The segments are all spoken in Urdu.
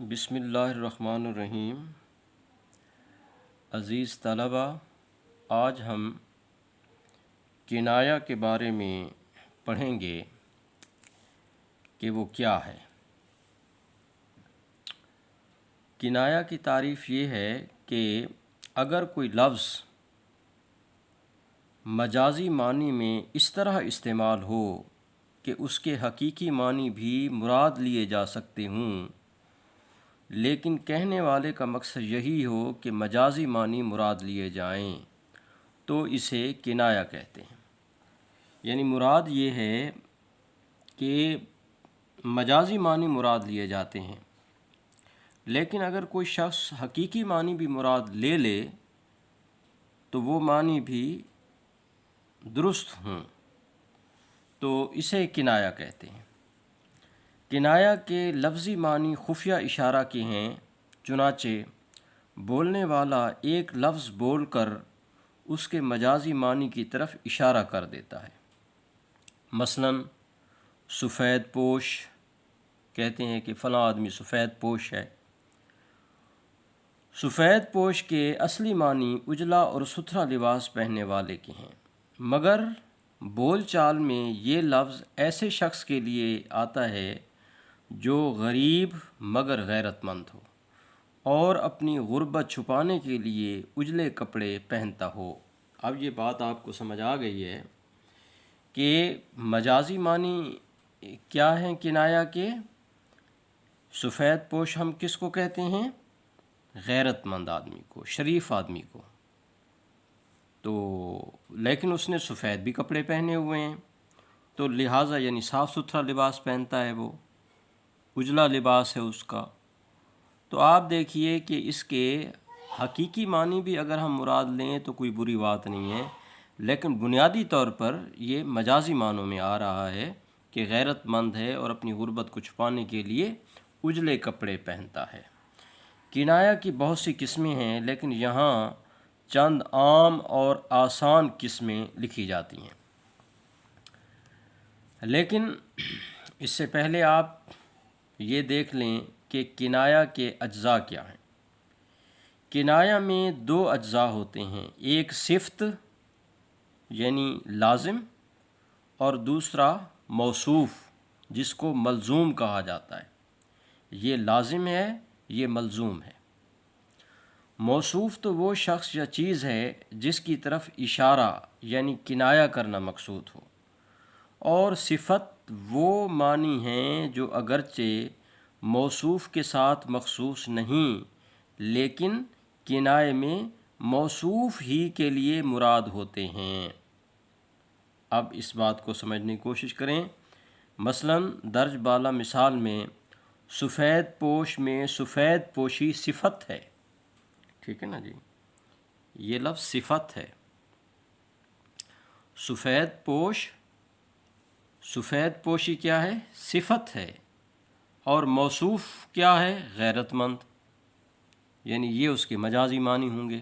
بسم اللہ الرحمن الرحیم۔ عزیز طلبہ، آج ہم کنایہ کے بارے میں پڑھیں گے کہ وہ کیا ہے۔ کنایہ کی تعریف یہ ہے کہ اگر کوئی لفظ مجازی معنی میں اس طرح استعمال ہو کہ اس کے حقیقی معنی بھی مراد لیے جا سکتے ہوں، لیکن کہنے والے کا مقصد یہی ہو کہ مجازی معنی مراد لیے جائیں، تو اسے کنایہ کہتے ہیں۔ یعنی مراد یہ ہے کہ مجازی معنی مراد لیے جاتے ہیں، لیکن اگر کوئی شخص حقیقی معنی بھی مراد لے لے تو وہ معنی بھی درست ہوں، تو اسے کنایہ کہتے ہیں۔ کنایہ کے لفظی معنی خفیہ اشارہ کے ہیں، چنانچہ بولنے والا ایک لفظ بول کر اس کے مجازی معنی کی طرف اشارہ کر دیتا ہے۔ مثلاً سفید پوش کہتے ہیں کہ فلاں آدمی سفید پوش ہے۔ سفید پوش کے اصلی معنی اجلا اور ستھرا لباس پہننے والے کے ہیں، مگر بول چال میں یہ لفظ ایسے شخص کے لیے آتا ہے جو غریب مگر غیرت مند ہو اور اپنی غربت چھپانے کے لیے اجلے کپڑے پہنتا ہو۔ اب یہ بات آپ کو سمجھ آ گئی ہے کہ مجازی معنی کیا ہیں کنایہ کے۔ سفید پوش ہم کس کو کہتے ہیں؟ غیرت مند آدمی کو، شریف آدمی کو۔ تو لیکن اس نے سفید بھی کپڑے پہنے ہوئے ہیں، تو لہٰذا یعنی صاف ستھرا لباس پہنتا ہے، وہ اجلا لباس ہے اس کا۔ تو آپ دیکھیے کہ اس کے حقیقی معنی بھی اگر ہم مراد لیں تو کوئی بری بات نہیں ہے، لیکن بنیادی طور پر یہ مجازی معنوں میں آ رہا ہے کہ غیرت مند ہے اور اپنی غربت کو چھپانے کے لیے اجلے کپڑے پہنتا ہے۔ کنایہ کی بہت سی قسمیں ہیں، لیکن یہاں چند عام اور آسان قسمیں لکھی جاتی ہیں۔ لیکن اس سے پہلے آپ یہ دیکھ لیں کہ کنایہ کے اجزاء کیا ہیں۔ کنایہ میں دو اجزاء ہوتے ہیں، ایک صفت یعنی لازم اور دوسرا موصوف جس کو ملزوم کہا جاتا ہے۔ یہ لازم ہے، یہ ملزوم ہے۔ موصوف تو وہ شخص یا چیز ہے جس کی طرف اشارہ یعنی کنایہ کرنا مقصود ہو، اور صفت وہ معنی ہیں جو اگرچہ موصوف کے ساتھ مخصوص نہیں لیکن کنایے میں موصوف ہی کے لیے مراد ہوتے ہیں۔ اب اس بات کو سمجھنے کی کوشش کریں۔ مثلاً درج بالا مثال میں سفید پوش میں سفید پوشی صفت ہے، ٹھیک ہے نا جی، یہ لفظ صفت ہے۔ سفید پوش، سفید پوشی کیا ہے؟ صفت ہے، اور موصوف کیا ہے؟ غیرت مند، یعنی یہ اس کے مجازی معنی ہوں گے۔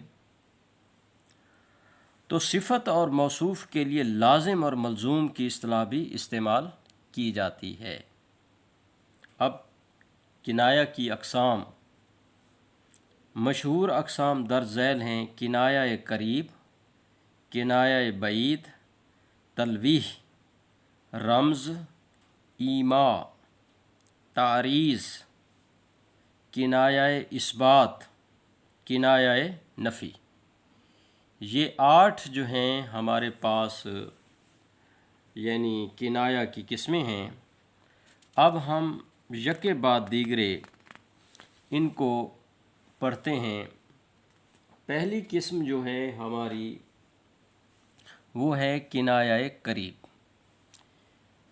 تو صفت اور موصوف کے لیے لازم اور ملزوم کی اصطلاح بھی استعمال کی جاتی ہے۔ اب کنایہ کی اقسام، مشہور اقسام درج ذیل ہیں: کنایہ قریب، کنایہ بعید، تلویح، رمز، ایما، تعریض، کنایہ اثبات، کنایہ نفی۔ یہ 8 جو ہیں ہمارے پاس یعنی کنایہ کی قسمیں ہیں۔ اب ہم یکے بعد دیگرے ان کو پڑھتے ہیں۔ پہلی قسم جو ہے ہماری وہ ہے کنایہ قریب۔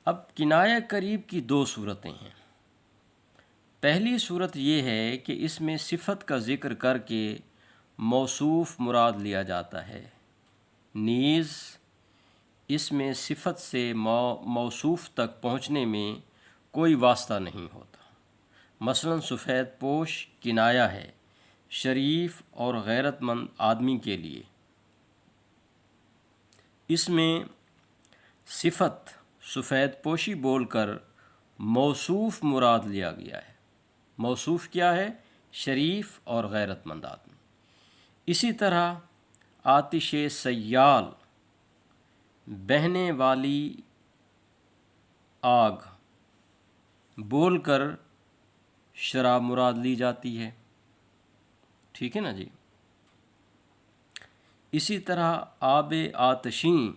اب کنایہ قریب کی دو صورتیں ہیں۔ پہلی صورت یہ ہے کہ اس میں صفت کا ذکر کر کے موصوف مراد لیا جاتا ہے، نیز اس میں صفت سے موصوف تک پہنچنے میں کوئی واسطہ نہیں ہوتا۔ مثلاً سفید پوش کنایہ ہے شریف اور غیرت مند آدمی کے لیے، اس میں صفت سفید پوشی بول کر موصوف مراد لیا گیا ہے۔ موصوف کیا ہے؟ شریف اور غیرت مند آدمی۔ اسی طرح آتش سیال، بہنے والی آگ، بول کر شراب مراد لی جاتی ہے، ٹھیک ہے نا جی۔ اسی طرح آب آتشیں،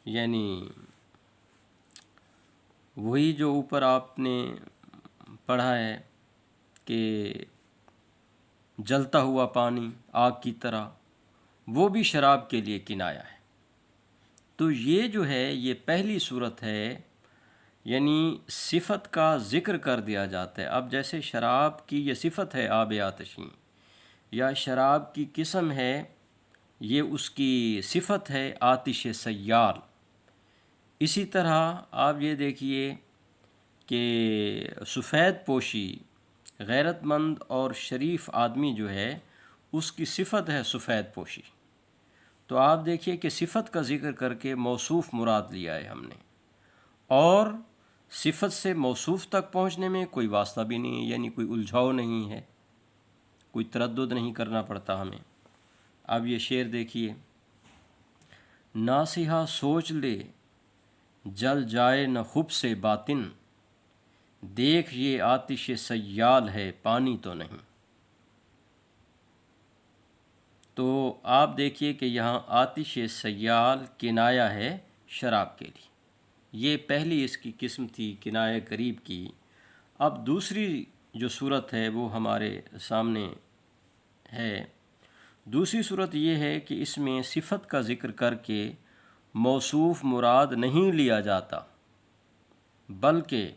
یعنی وہی جو اوپر آپ نے پڑھا ہے کہ جلتا ہوا پانی آگ کی طرح، وہ بھی شراب کے لیے کنایا ہے۔ تو یہ جو ہے یہ پہلی صورت ہے، یعنی صفت کا ذکر کر دیا جاتا ہے۔ اب جیسے شراب کی یہ صفت ہے آب آتشیں، یا شراب کی قسم ہے، یہ اس کی صفت ہے آتش سیال۔ اسی طرح آپ یہ دیکھیے کہ سفید پوشی، غیرت مند اور شریف آدمی جو ہے اس کی صفت ہے سفید پوشی۔ تو آپ دیکھیے کہ صفت کا ذکر کر کے موصوف مراد لیا ہے ہم نے، اور صفت سے موصوف تک پہنچنے میں کوئی واسطہ بھی نہیں ہے، یعنی کوئی الجھاؤ نہیں ہے، کوئی تردد نہیں کرنا پڑتا ہمیں۔ اب یہ شعر دیکھیے، ناصحہ سوچ لے جل جائے نہ خب سے باطن، دیکھ یہ آتش سیال ہے پانی تو نہیں۔ تو آپ دیکھیے کہ یہاں آتش سیال کنایہ ہے شراب کے لیے۔ یہ پہلی اس کی قسم تھی کنایہ قریب کی۔ اب دوسری جو صورت ہے وہ ہمارے سامنے ہے۔ دوسری صورت یہ ہے کہ اس میں صفت کا ذکر کر کے موصوف مراد نہیں لیا جاتا، بلکہ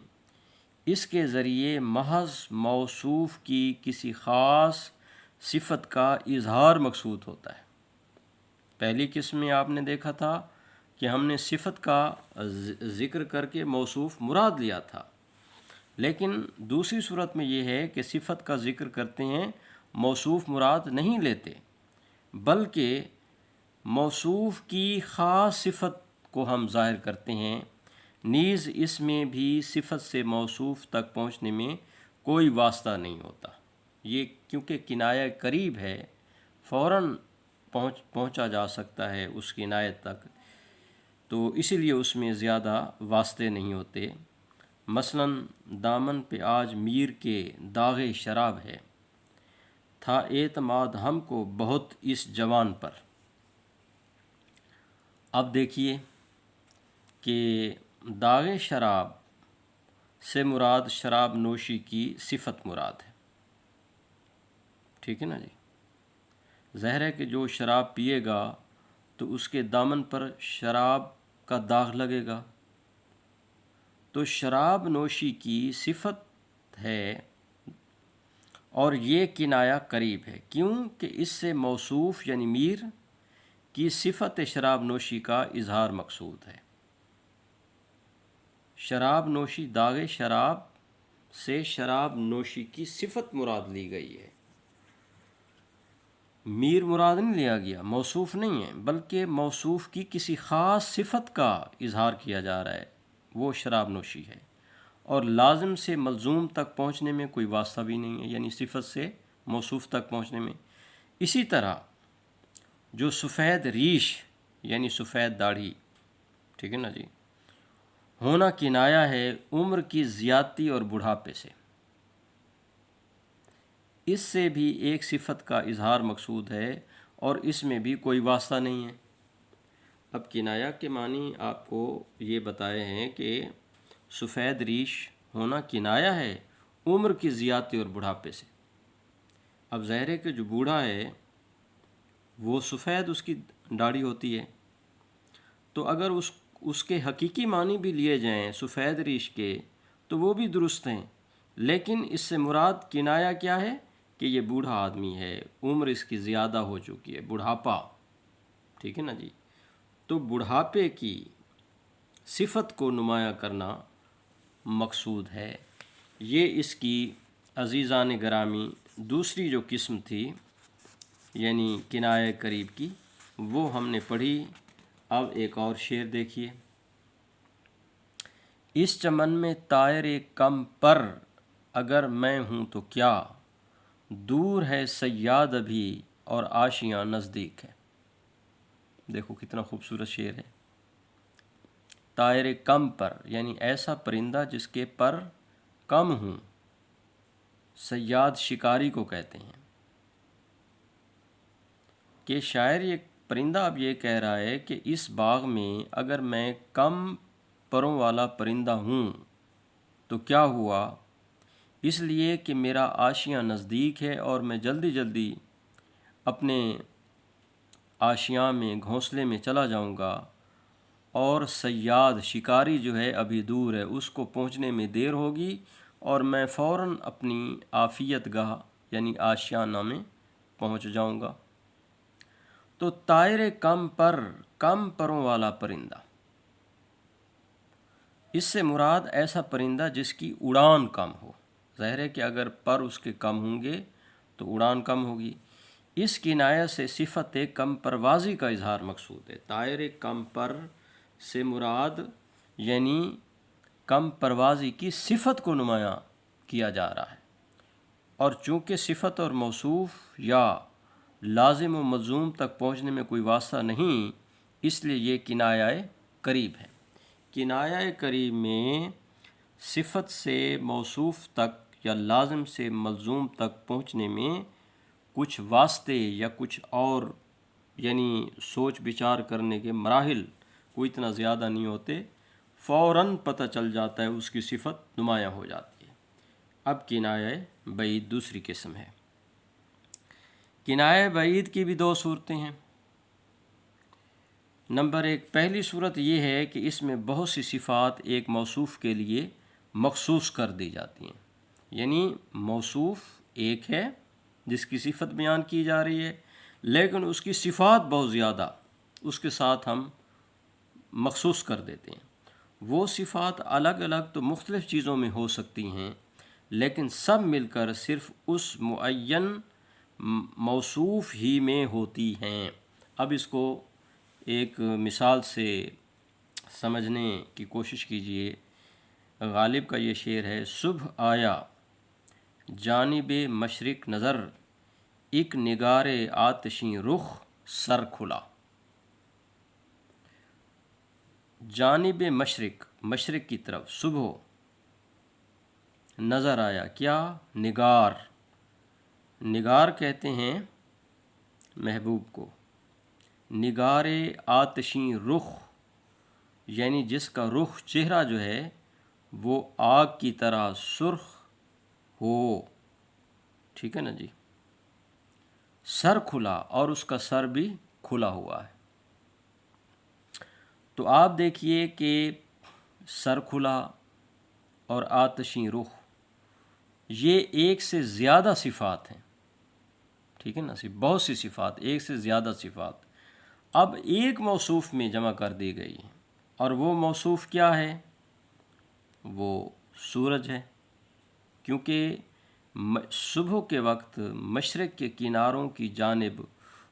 اس کے ذریعے محض موصوف کی کسی خاص صفت کا اظہار مقصود ہوتا ہے۔ پہلی قسم میں آپ نے دیکھا تھا کہ ہم نے صفت کا ذکر کر کے موصوف مراد لیا تھا، لیکن دوسری صورت میں یہ ہے کہ صفت کا ذکر کرتے ہیں، موصوف مراد نہیں لیتے، بلکہ موصوف کی خاص صفت کو ہم ظاہر کرتے ہیں۔ نیز اس میں بھی صفت سے موصوف تک پہنچنے میں کوئی واسطہ نہیں ہوتا، یہ کیونکہ کنایہ قریب ہے، فوراً پہنچا جا سکتا ہے اس کنایت تک، تو اسی لیے اس میں زیادہ واسطے نہیں ہوتے۔ مثلاً دامن پہ آج میر کے داغ شراب ہے، تھا اعتماد ہم کو بہت اس جوان پر۔ اب دیکھیے کہ داغ شراب سے مراد شراب نوشی کی صفت مراد ہے، ٹھیک ہے نا جی۔ ظاہر ہے کہ جو شراب پیے گا تو اس کے دامن پر شراب کا داغ لگے گا، تو شراب نوشی کی صفت ہے، اور یہ کنایہ قریب ہے، کیوں کہ اس سے موصوف یعنی میر کی صفت شراب نوشی کا اظہار مقصود ہے۔ شراب نوشی، داغ شراب سے شراب نوشی کی صفت مراد لی گئی ہے، میر مراد نہیں لیا گیا، موصوف نہیں ہے، بلکہ موصوف کی کسی خاص صفت کا اظہار کیا جا رہا ہے، وہ شراب نوشی ہے، اور لازم سے ملزوم تک پہنچنے میں کوئی واسطہ بھی نہیں ہے، یعنی صفت سے موصوف تک پہنچنے میں۔ اسی طرح جو سفید ریش یعنی سفید داڑھی، ٹھیک ہے نا جی، ہونا کنایہ ہے عمر کی زیادتی اور بڑھاپے سے، اس سے بھی ایک صفت کا اظہار مقصود ہے، اور اس میں بھی کوئی واسطہ نہیں ہے۔ اب کنایہ کے معنی آپ کو یہ بتائے ہیں کہ سفید ریش ہونا کنایہ ہے عمر کی زیادتی اور بڑھاپے سے۔ اب ظاہر ہے کہ جو بوڑھا ہے وہ سفید اس کی داڑھی ہوتی ہے، تو اگر اس کے حقیقی معنی بھی لیے جائیں سفید ریش کے تو وہ بھی درست ہیں، لیکن اس سے مراد کنایہ کیا ہے کہ یہ بوڑھا آدمی ہے، عمر اس کی زیادہ ہو چکی ہے، بڑھاپا، ٹھیک ہے نا جی۔ تو بڑھاپے کی صفت کو نمایاں کرنا مقصود ہے۔ یہ اس کی عزیزان گرامی دوسری جو قسم تھی، یعنی کنایہ قریب کی، وہ ہم نے پڑھی۔ اب ایک اور شعر دیکھیے، اس چمن میں طائر کم پر اگر میں ہوں تو کیا، دور ہے صیاد ابھی اور آشیاں نزدیک ہے۔ دیکھو کتنا خوبصورت شعر ہے۔ طائر کم پر یعنی ایسا پرندہ جس کے پر کم ہوں، صیاد شکاری کو کہتے ہیں۔ کہ شاعر یہ پرندہ اب یہ کہہ رہا ہے کہ اس باغ میں اگر میں کم پروں والا پرندہ ہوں تو کیا ہوا، اس لیے کہ میرا آشیاں نزدیک ہے اور میں جلدی جلدی اپنے آشیاں میں گھونسلے میں چلا جاؤں گا، اور صیاد شکاری جو ہے ابھی دور ہے، اس کو پہنچنے میں دیر ہوگی اور میں فوراً اپنی عافیت گاہ یعنی آشیانہ میں پہنچ جاؤں گا۔ تو طائر کم پر، کم پروں والا پرندہ، اس سے مراد ایسا پرندہ جس کی اڑان کم ہو۔ ظاہر ہے کہ اگر پر اس کے کم ہوں گے تو اڑان کم ہوگی۔ اس کنایہ سے صفت کم پروازی کا اظہار مقصود ہے۔ طائر کم پر سے مراد یعنی کم پروازی کی صفت کو نمایاں کیا جا رہا ہے، اور چونکہ صفت اور موصوف یا لازم و ملزوم تک پہنچنے میں کوئی واسطہ نہیں، اس لیے یہ کنایہ قریب ہے۔ کنایہ قریب میں صفت سے موصوف تک یا لازم سے ملزوم تک پہنچنے میں کچھ واسطے یا کچھ اور یعنی سوچ بچار کرنے کے مراحل کوئی اتنا زیادہ نہیں ہوتے، فوراً پتہ چل جاتا ہے، اس کی صفت نمایاں ہو جاتی ہے۔ اب کنایہ بعید دوسری قسم ہے۔ کنایہ بعید کی بھی دو صورتیں ہیں۔ نمبر ایک، پہلی صورت یہ ہے کہ اس میں بہت سی صفات ایک موصوف کے لیے مخصوص کر دی جاتی ہیں، یعنی موصوف ایک ہے جس کی صفت بیان کی جا رہی ہے، لیکن اس کی صفات بہت زیادہ اس کے ساتھ ہم مخصوص کر دیتے ہیں۔ وہ صفات الگ الگ تو مختلف چیزوں میں ہو سکتی ہیں، لیکن سب مل کر صرف اس معین موصوف ہی میں ہوتی ہیں۔ اب اس کو ایک مثال سے سمجھنے کی کوشش کیجیے۔ غالب کا یہ شعر ہے: صبح آیا جانب مشرق نظر، ایک نگار آتشیں رخ سر کھلا۔ جانب مشرق، مشرق کی طرف صبح نظر آیا، کیا؟ نگار۔ نگار کہتے ہیں محبوب کو۔ نگار آتشیں رخ یعنی جس کا رخ، چہرہ جو ہے وہ آگ کی طرح سرخ ہو، ٹھیک ہے نا جی۔ سر کھلا، اور اس کا سر بھی کھلا ہوا ہے۔ تو آپ دیکھیے کہ سر کھلا اور آتشیں رخ، یہ ایک سے زیادہ صفات ہیں، ٹھیک ہے نا، بہت سی صفات، ایک سے زیادہ صفات اب ایک موصوف میں جمع کر دی گئی ہیں، اور وہ موصوف کیا ہے؟ وہ سورج ہے، کیونکہ صبح کے وقت مشرق کے کناروں کی جانب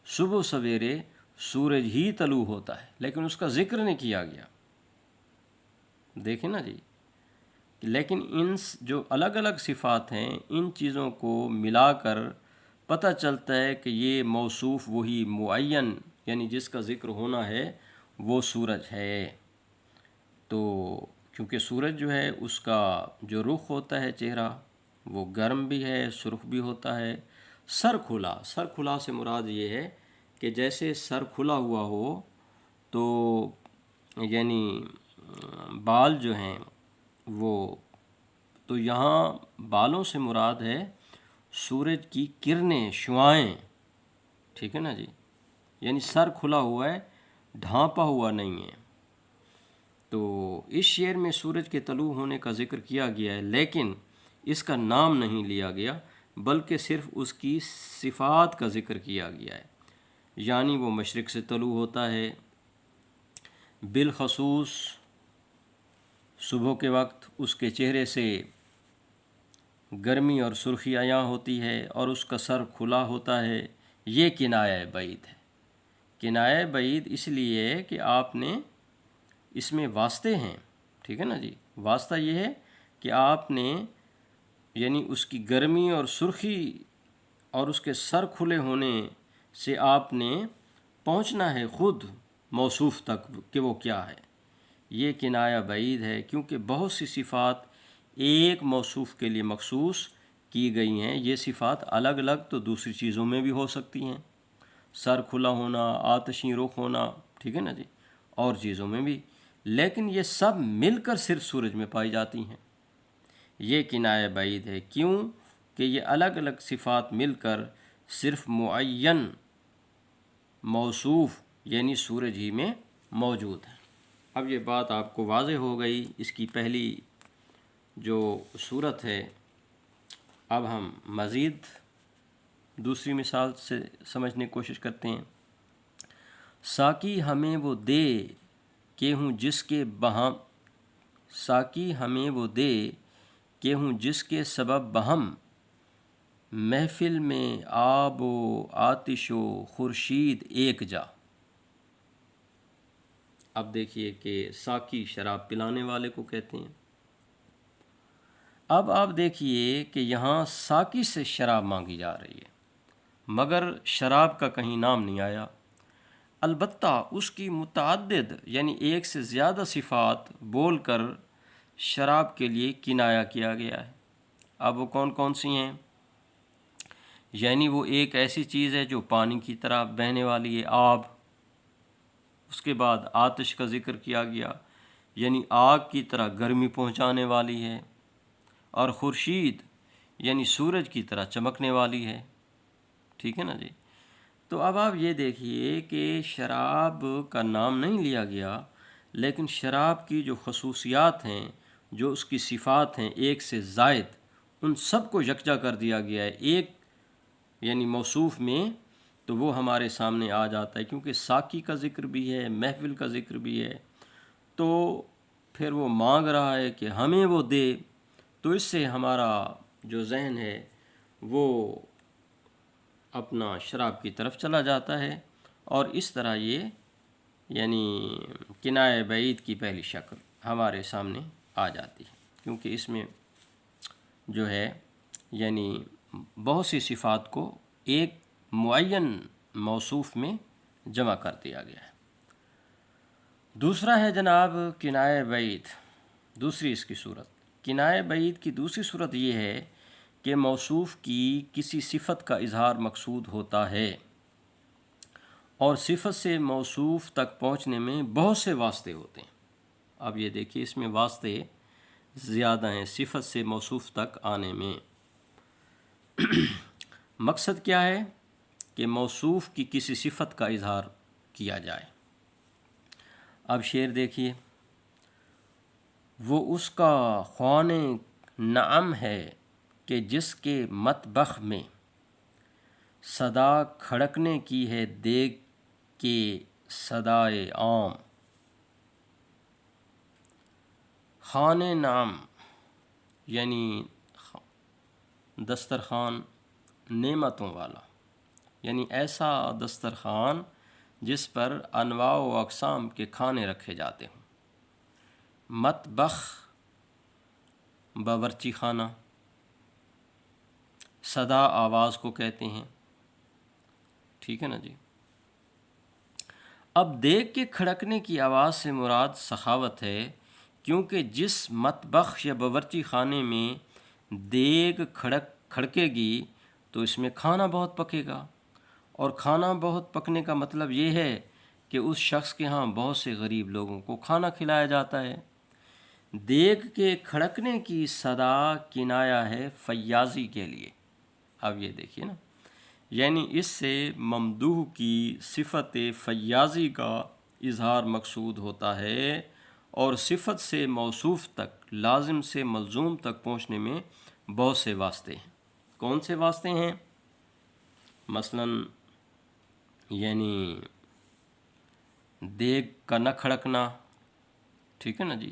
صبح سویرے سورج ہی طلوع ہوتا ہے، لیکن اس کا ذکر نہیں کیا گیا۔ دیکھیں نا جی، لیکن ان جو الگ الگ صفات ہیں، ان چیزوں کو ملا کر پتہ چلتا ہے کہ یہ موصوف وہی معین یعنی جس کا ذکر ہونا ہے وہ سورج ہے۔ تو کیونکہ سورج جو ہے اس کا جو رخ ہوتا ہے، چہرہ، وہ گرم بھی ہے، سرخ بھی ہوتا ہے۔ سر کھلا، سر کھلا سے مراد یہ ہے کہ جیسے سر کھلا ہوا ہو، تو یعنی بال جو ہیں وہ، تو یہاں بالوں سے مراد ہے سورج کی کرنیں، شعاعیں، ٹھیک ہے نا جی، یعنی سر کھلا ہوا ہے، ڈھانپا ہوا نہیں ہے۔ تو اس شعر میں سورج کے طلوع ہونے کا ذکر کیا گیا ہے، لیکن اس کا نام نہیں لیا گیا، بلکہ صرف اس کی صفات کا ذکر کیا گیا ہے، یعنی وہ مشرق سے طلوع ہوتا ہے، بالخصوص صبح کے وقت اس کے چہرے سے گرمی اور سرخی عیاں ہوتی ہے، اور اس کا سر کھلا ہوتا ہے۔ یہ کنایہ بعید ہے۔ کنایہ بعید اس لیے ہے کہ آپ نے اس میں واسطے ہیں، ٹھیک ہے نا جی، واسطہ یہ ہے کہ آپ نے یعنی اس کی گرمی اور سرخی اور اس کے سر کھلے ہونے سے آپ نے پہنچنا ہے خود موصوف تک کہ وہ کیا ہے۔ یہ کنایہ بعید ہے کیونکہ بہت سی صفات ایک موصوف کے لیے مخصوص کی گئی ہیں۔ یہ صفات الگ الگ تو دوسری چیزوں میں بھی ہو سکتی ہیں، سر کھلا ہونا، آتشیں رخ ہونا، ٹھیک ہے نا جی، اور چیزوں میں بھی، لیکن یہ سب مل کر صرف سورج میں پائی جاتی ہیں۔ یہ کنایہ بعید ہے کیوں کہ یہ الگ الگ صفات مل کر صرف معین موصوف یعنی سورج ہی میں موجود ہے۔ اب یہ بات آپ کو واضح ہو گئی۔ اس کی پہلی جو صورت ہے، اب ہم مزید دوسری مثال سے سمجھنے کی کوشش کرتے ہیں۔ ساقی ہمیں وہ دے کہ ہوں جس کے بہم ساقی ہمیں وہ دے کہ ہوں جس کے سبب بہم، محفل میں آب و آتش و خورشید ایک جا۔ اب دیکھیے کہ ساقی شراب پلانے والے کو کہتے ہیں۔ اب آپ دیکھیے کہ یہاں ساقی سے شراب مانگی جا رہی ہے، مگر شراب کا کہیں نام نہیں آیا، البتہ اس کی متعدد یعنی ایک سے زیادہ صفات بول کر شراب کے لیے کنایہ کیا گیا ہے۔ اب وہ کون کون سی ہیں؟ یعنی وہ ایک ایسی چیز ہے جو پانی کی طرح بہنے والی ہے، آب۔ اس کے بعد آتش کا ذکر کیا گیا، یعنی آگ کی طرح گرمی پہنچانے والی ہے، اور خورشید یعنی سورج کی طرح چمکنے والی ہے، ٹھیک ہے نا جی۔ تو اب آپ یہ دیکھیے کہ شراب کا نام نہیں لیا گیا، لیکن شراب کی جو خصوصیات ہیں، جو اس کی صفات ہیں ایک سے زائد، ان سب کو یکجا کر دیا گیا ہے ایک یعنی موصوف میں، تو وہ ہمارے سامنے آ جاتا ہے، کیونکہ ساقی کا ذکر بھی ہے، محفل کا ذکر بھی ہے، تو پھر وہ مانگ رہا ہے کہ ہمیں وہ دے، تو اس سے ہمارا جو ذہن ہے وہ اپنا شراب کی طرف چلا جاتا ہے، اور اس طرح یہ یعنی کنایہ بعید کی پہلی شکل ہمارے سامنے آ جاتی ہے، کیونکہ اس میں جو ہے یعنی بہت سی صفات کو ایک معین موصوف میں جمع کر دیا گیا ہے۔ دوسرا ہے جناب کنایہ بعید، دوسری اس کی صورت۔ کنایہ بعید کی دوسری صورت یہ ہے کہ موصوف کی کسی صفت کا اظہار مقصود ہوتا ہے، اور صفت سے موصوف تک پہنچنے میں بہت سے واسطے ہوتے ہیں۔ اب یہ دیکھیے اس میں واسطے زیادہ ہیں صفت سے موصوف تک آنے میں۔ مقصد کیا ہے؟ کہ موصوف کی کسی صفت کا اظہار کیا جائے۔ اب شعر دیکھیے، وہ اس کا خوان نعم ہے کہ جس کے مطبخ میں صدا کھڑکنے کی ہے دیگ کے صدائے عام۔ خوان نعم یعنی دسترخوان نعمتوں والا، یعنی ایسا دسترخوان جس پر انواع و اقسام کے کھانے رکھے جاتے ہوں۔ مطبخ باورچی خانہ، صدا آواز کو کہتے ہیں، ٹھیک ہے نا جی۔ اب دیگ کے کھڑکنے کی آواز سے مراد سخاوت ہے، کیونکہ جس مطبخ یا باورچی خانے میں دیگ کھڑکے گی تو اس میں کھانا بہت پکے گا، اور کھانا بہت پکنے کا مطلب یہ ہے کہ اس شخص کے ہاں بہت سے غریب لوگوں کو کھانا کھلایا جاتا ہے۔ دیگ کے کھڑکنے کی صدا کنایہ ہے فیاضی کے لیے۔ اب یہ دیکھیے نا، یعنی اس سے ممدوح کی صفت فیاضی کا اظہار مقصود ہوتا ہے، اور صفت سے موصوف تک، لازم سے ملزوم تک پہنچنے میں بہت سے واسطے ہیں۔ کون سے واسطے ہیں؟ مثلاً یعنی دیگ کا نہ کھڑکنا، ٹھیک ہے نا جی،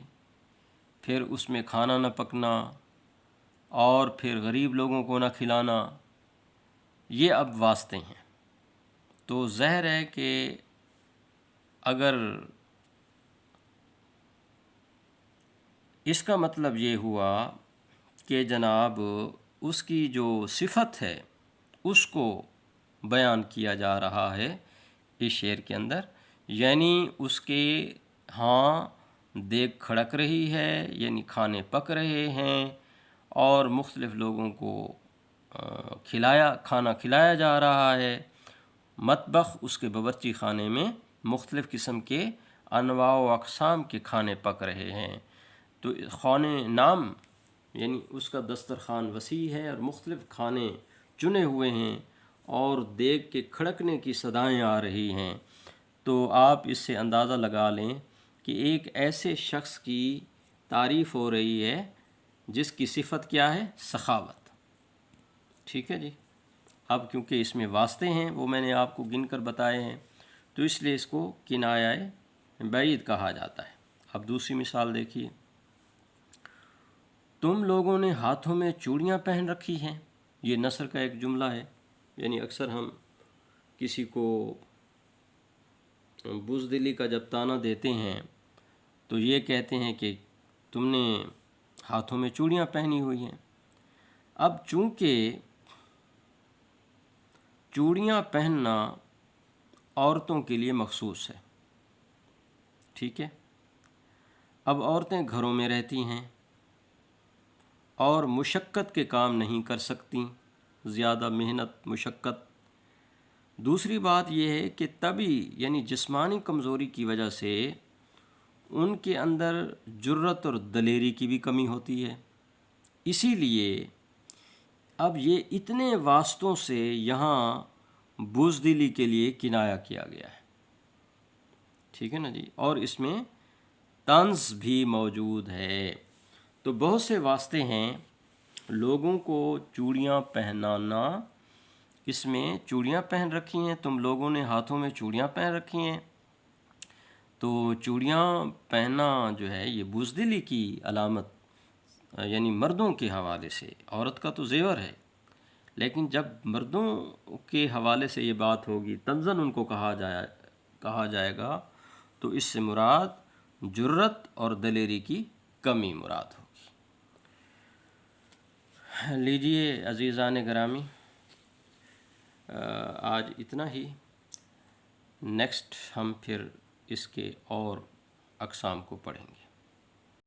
پھر اس میں کھانا نہ پکنا، اور پھر غریب لوگوں کو نہ کھلانا، یہ اب واسطے ہیں۔ تو ظاہر ہے کہ اگر اس کا مطلب یہ ہوا کہ جناب اس کی جو صفت ہے اس کو بیان کیا جا رہا ہے اس شعر کے اندر، یعنی اس کے ہاں دیگ کھڑک رہی ہے، یعنی کھانے پک رہے ہیں اور مختلف لوگوں کو کھانا کھلایا جا رہا ہے۔ مطبخ اس کے باورچی خانے میں مختلف قسم کے انواع و اقسام کے کھانے پک رہے ہیں۔ تو خانے نام یعنی اس کا دسترخوان وسیع ہے اور مختلف کھانے چنے ہوئے ہیں اور دیگ کے کھڑکنے کی صدائیں آ رہی ہیں۔ تو آپ اس سے اندازہ لگا لیں کہ ایک ایسے شخص کی تعریف ہو رہی ہے جس کی صفت کیا ہے؟ سخاوت۔ ٹھیک ہے جی۔ اب کیونکہ اس میں واسطے ہیں وہ میں نے آپ کو گن کر بتائے ہیں، تو اس لیے اس کو کنایہ بعید کہا جاتا ہے۔ اب دوسری مثال دیکھیے، تم لوگوں نے ہاتھوں میں چوڑیاں پہن رکھی ہیں۔ یہ نثر کا ایک جملہ ہے، یعنی اکثر ہم کسی کو بزدلی کا جب طعنہ دیتے ہیں تو یہ کہتے ہیں کہ تم نے ہاتھوں میں چوڑیاں پہنی ہوئی ہیں۔ اب چونکہ چوڑیاں پہننا عورتوں کے لیے مخصوص ہے، ٹھیک ہے، اب عورتیں گھروں میں رہتی ہیں اور مشقت کے کام نہیں کر سکتی، زیادہ محنت مشقت۔ دوسری بات یہ ہے کہ طبی یعنی جسمانی کمزوری کی وجہ سے ان کے اندر جرت اور دلیری کی بھی کمی ہوتی ہے۔ اسی لیے اب یہ اتنے واسطوں سے یہاں بزدلی کے لیے کنایا کیا گیا ہے، ٹھیک ہے نا جی، اور اس میں طنز بھی موجود ہے۔ تو بہت سے واسطے ہیں لوگوں کو چوڑیاں پہنانا، اس میں چوڑیاں پہن رکھی ہیں، تم لوگوں نے ہاتھوں میں چوڑیاں پہن رکھی ہیں۔ تو چوڑیاں پہننا جو ہے یہ بزدلی کی علامت، یعنی مردوں کے حوالے سے، عورت کا تو زیور ہے، لیکن جب مردوں کے حوالے سے یہ بات ہوگی، طنزاً ان کو کہا جائے گا، تو اس سے مراد جرت اور دلیری کی کمی مراد ہوگی۔ لیجئے عزیزان گرامی، آج اتنا ہی، نیکسٹ ہم پھر اس کے اور اقسام کو پڑھیں گے۔